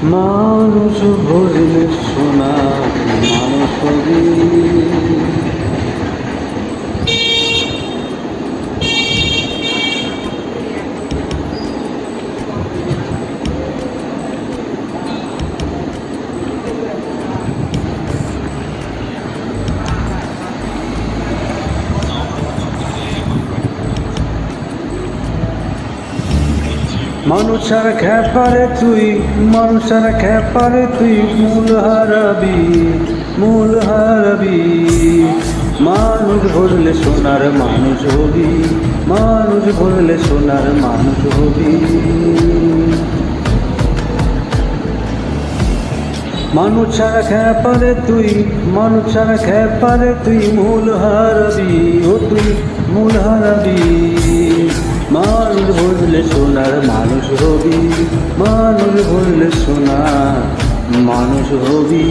মানুষ ভুললে সোনা মানুষ হবি। মানুষ আর খেপারে তুই, মানুষ আর খেপারে তুই মূল হারাবি, মূল হারাবি। মানুষ ভুললে সোনার মানুষ হবি, মানুষ ভুললে সোনার মানুষ হবি। মানুষ ছাড়া খেপারে তুই, মানুষ ছাড়া খেপারে তুই মূল হারাবি, ও তুই মূল হারাবি। মানুষ ভুললে সোনার মানুষ হবি, মানুষ ভুললে সোনার মানুষ হবি।